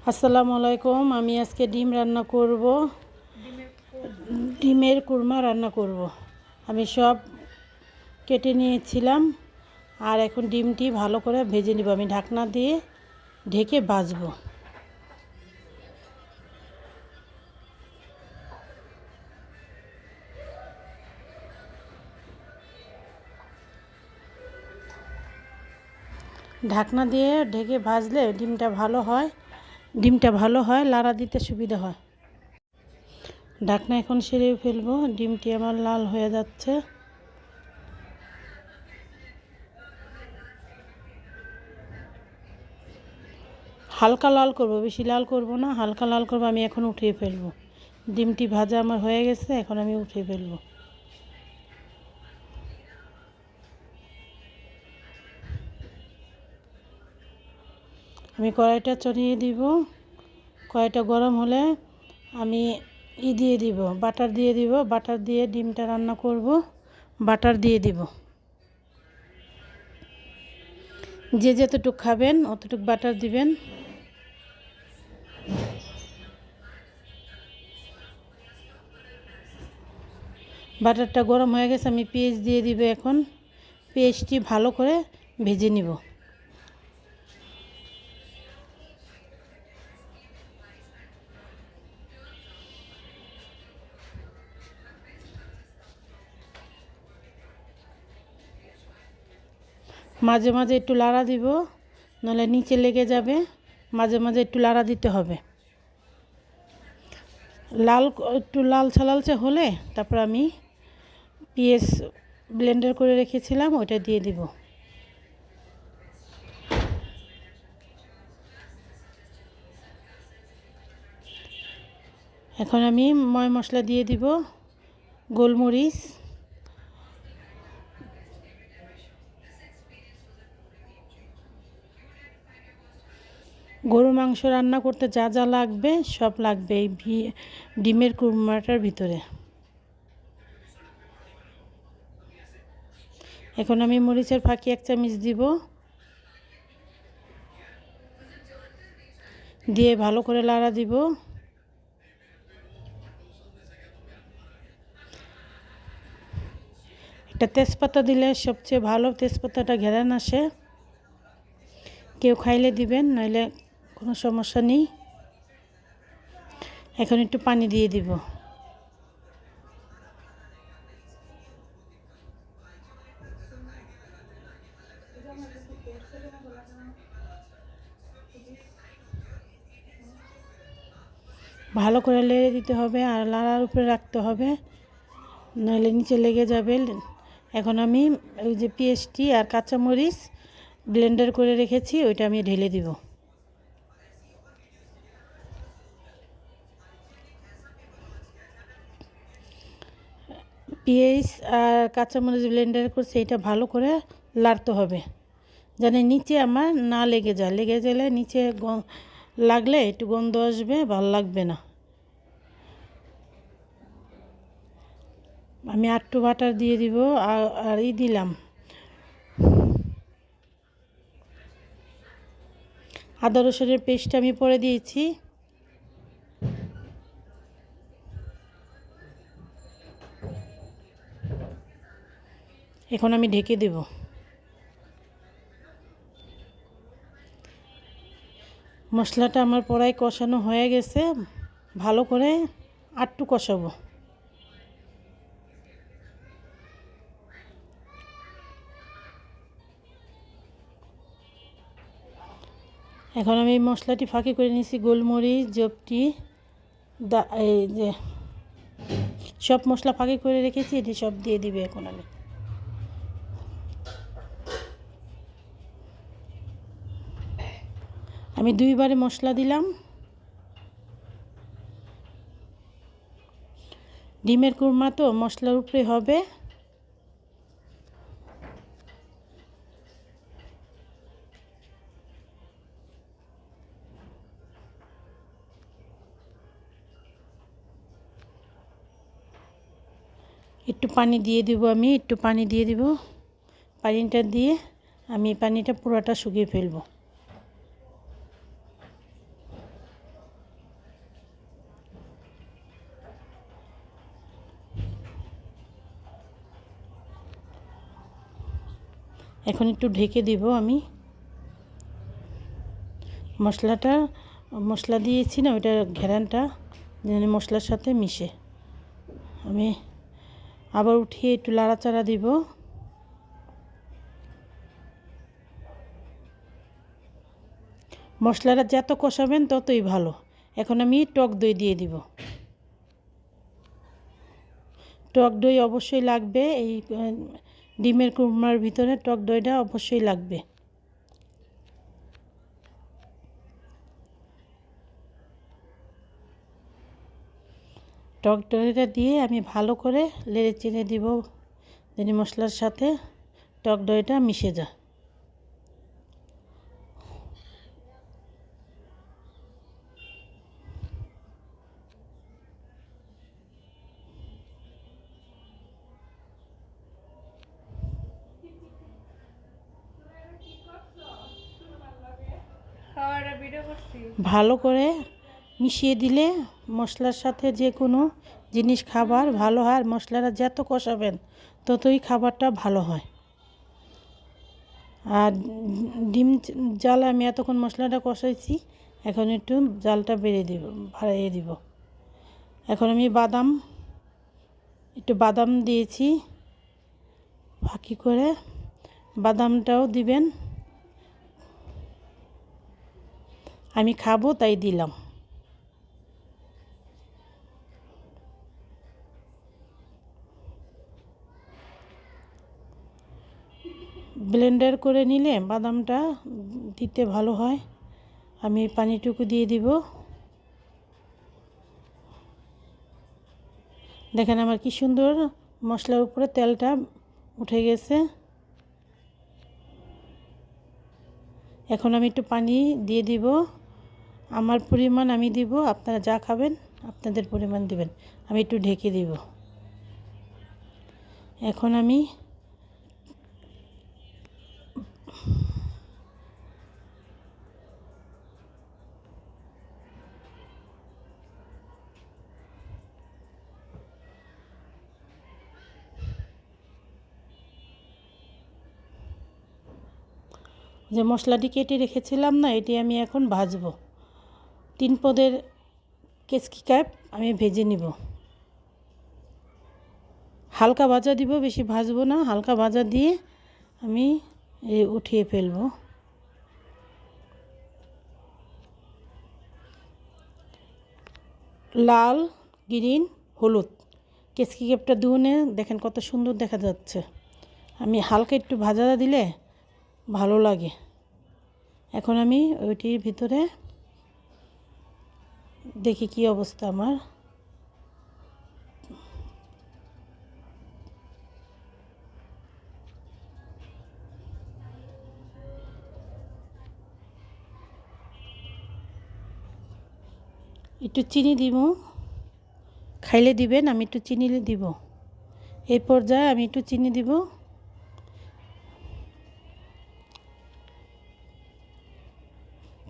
আসসালামু আলাইকুম। আমি আজকে ডিম রান্না করব, ডিমের কুরমা রান্না করব। আমি সব কেটে নিয়েছিলাম আর এখন ডিমটি ভালো করে ভেজে নিব। আমি ঢাকনা দিয়ে ঢেকে ভাজবো। ঢাকনা দিয়ে ঢেকে ভাজলে ডিমটা ভালো হয়, লাড়া দিতে সুবিধা হয়। ঢাকনা এখন সরিয়ে ফেলবো। ডিমটি আমার লাল হয়ে যাচ্ছে। হালকা লাল করব, বেশি লাল করব না, হালকা লাল করব। আমি এখন উঠিয়ে ফেলবো। ডিমটি ভাজা আমার হয়ে গেছে, এখন আমি উঠিয়ে ফেলবো। আমি কড়াইটা চড়িয়ে দিব। কড়াইটা গরম হলে আমি দিয়ে দিব, বাটার দিয়ে দিব। বাটার দিয়ে ডিমটা রান্না করব। বাটার দিয়ে দিব। যে যতটুকু খাবেন অতটুকু বাটার দিবেন। বাটারটা গরম হয়ে গেছে, আমি পেঁয়াজ দিয়ে দিব। এখন পেঁয়াজটি ভালো করে ভেজে নিব। মাঝে মাঝে একটু লাড়া দিব, নাহলে নিচে লেগে যাবে। মাঝে মাঝে একটু লাড়া দিতে হবে। একটু লালচে হলে তারপর আমি পেঁয়াজ ব্লেন্ডার করে রেখেছিলাম ওইটা দিয়ে দিব। এখন আমি ময় মশলা দিয়ে দিব। গোলমরিচ, গরু মাংস রান্না করতে যা যা লাগবে সব লাগবে এই ডিমের কুরমাটার ভিতরে। এখন আমি মরিচের ফাঁকি 1 চামচ দিব। দিয়ে ভালো করে লাড়া দিব। একটা তেজপাতা দিলে সবচেয়ে ভালো, তেজপাতাটা ঘ্রাণ আসে। কেউ খাইলে দিবেন, নইলে কোনো সমস্যা নেই। এখন একটু পানি দিয়ে দিব। ভালো করে লেড়ে দিতে হবে আর লাড়ার উপরে রাখতে হবে, নইলে নিচে লেগে যাবে। এখন আমি ওই যে পেঁয়াজটি আর কাঁচামরিচ ব্লেন্ডার করে রেখেছি ওইটা আমি ঢেলে দিব। পেঁয়াজ আর কাঁচামরিচ ব্লেন্ডার করছি, এটা ভালো করে লাড়তে হবে যেন নিচে আমার না লেগে যায়। লেগে গেলে নিচে লাগলে একটু গন্ধ আসবে, ভালো লাগবে না। আমি আটটু বাটার দিয়ে দিব আর দিলাম আদা রসুনের পেস্ট আমি পরে দিয়েছি। এখন আমি ঢেকে দেব। মশলাটা আমার প্রায় কষানো হয়ে গেছে, ভালো করে আটটু কষাবো। এখন আমি মশলাটি ফাঁকি করে নিয়েছি। গোলমরিচ, জপটি, এই যে সব মশলা ফাঁকি করে রেখেছি, এটি সব দিয়ে দিবে। এখন আমি 2বারে মশলা দিলাম। ডিমের কুরমা তো মশলার উপরে হবে। একটু পানি দিয়ে দিব। আমি একটু পানি দিয়ে দিব। পানিটা দিয়ে আমি পানিটা পুরোটা শুকিয়ে ফেলবো। এখন একটু ঢেকে দিব আমি। মশলা দিয়েছি না, ওইটার ঘেরানটা যেন মশলার সাথে মিশে। আমি আবার উঠিয়ে একটু লাড়াচাড়া দিব। মশলাটা যত কষাবেন ততই ভালো। এখন আমি টক দই দিয়ে দিব। টক দই অবশ্যই লাগবে, এই ডিমের কুরমার ভিতরে টক দইটা অবশ্যই লাগবে। টক দইটা দিয়ে আমি ভালো করে নেড়ে চেড়ে দিব, যেন মশলার সাথে টক দইটা মিশে যায়। ভালো করে মিশিয়ে দিলে মশলার সাথে যে কোনো জিনিস খাবার ভালো হয়। আর মশলাটা যত কষাবেন ততই খাবারটা ভালো হয়। আর ডিম জাল আমি এতক্ষণ মশলাটা কষাইছি, এখন একটু জালটা বাড়িয়ে দিব। এখন আমি একটু বাদাম দিয়েছি ফাঁকি করে, বাদামটাও দিবেন। আমি খাবো তাই দিলাম। ব্লেন্ডার করে নিলে বাদামটা দিতে ভালো হয়। আমি পানিটুকু দিয়ে দিব। দেখেন আমার কি সুন্দর মশলার উপরে তেলটা উঠে গেছে। এখন আমি একটু পানি দিয়ে দিব। আমার পরিমাণ আমি দিব, আপনারা যা খাবেন আপনাদের পরিমাণ দিবেন। আমি একটু ঢেকে দিব। এখন আমি যে মশলাটি কেটে রেখেছিলাম না, এটি আমি এখন ভাজবো। 3 পদের ক্যাপসিকাম আমি ভেজে নিব। হালকা ভাজা দিব, বেশি ভাজবো না। হালকা ভাজা দিয়ে আমি উঠিয়ে ফেলবো। লাল, গ্রিন, হলুদ ক্যাপসিকামটা ধুনে দেখেন কত সুন্দর দেখা যাচ্ছে। আমি হালকা একটু ভাজা দিলে ভালো লাগে। এখন আমি ওইটির ভিতরে দেখি কি অবস্থা আমার। একটু চিনি দিব, খাইলে দিবেন, আমি একটু চিনি দিব। এই পর্যায়ে আমি একটু চিনি দিব।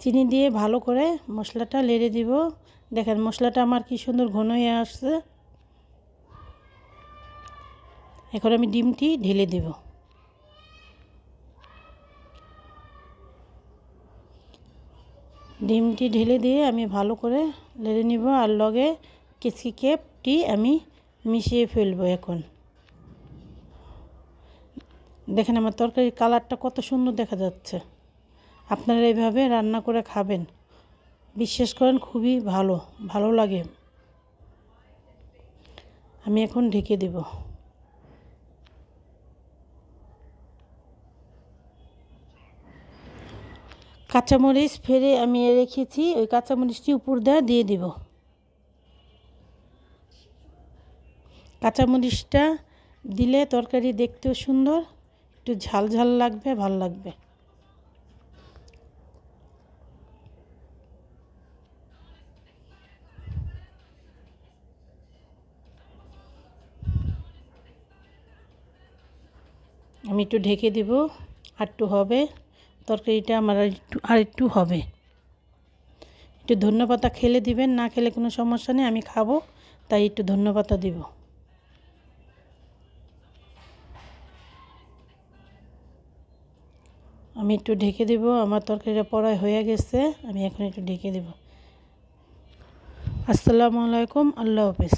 চিনি দিয়ে ভালো করে মশলাটা নেড়ে দিব। দেখেন মশলাটা আমার কি সুন্দর ঘন হয়ে আসছে। এখন আমি ডিমটি ঢেলে দেব। ডিমটি ঢেলে দিয়ে আমি ভালো করে নেড়ে নিব। আর লগে ক্যাপসিকামটি আমি মিশিয়ে ফেলবো। এখন দেখেন আমার তরকারির কালারটা কত সুন্দর দেখা যাচ্ছে। আপনারা এইভাবে রান্না করে খাবেন, বিশ্বাস করেন খুবই ভালো লাগে। আমি এখন ঢেকে দেব। কাঁচামরিচ ফেলে আমি রেখেছি, ওই কাঁচামরিচটি উপর দিয়ে দিব। কাঁচামরিচটা দিলে তরকারি দেখতেও সুন্দর, একটু ঝাল ঝাল লাগবে, ভাল লাগবে। আমি একটু ঢেকে দিব। একটু হবে তরকারিটা আমার, আরেকটু হবে। একটু ধনেপাতা খেলে দিবেন, না খেলে কোনো সমস্যা নেই, আমি খাবো তাই একটু ধনেপাতা দিব। আমি একটু ঢেকে দেব। আমার তরকারিটা পড়ায় হয়ে গেছে, আমি এখন একটু ঢেকে দেব। আসসালামু আলাইকুম, আল্লাহ হাফেজ।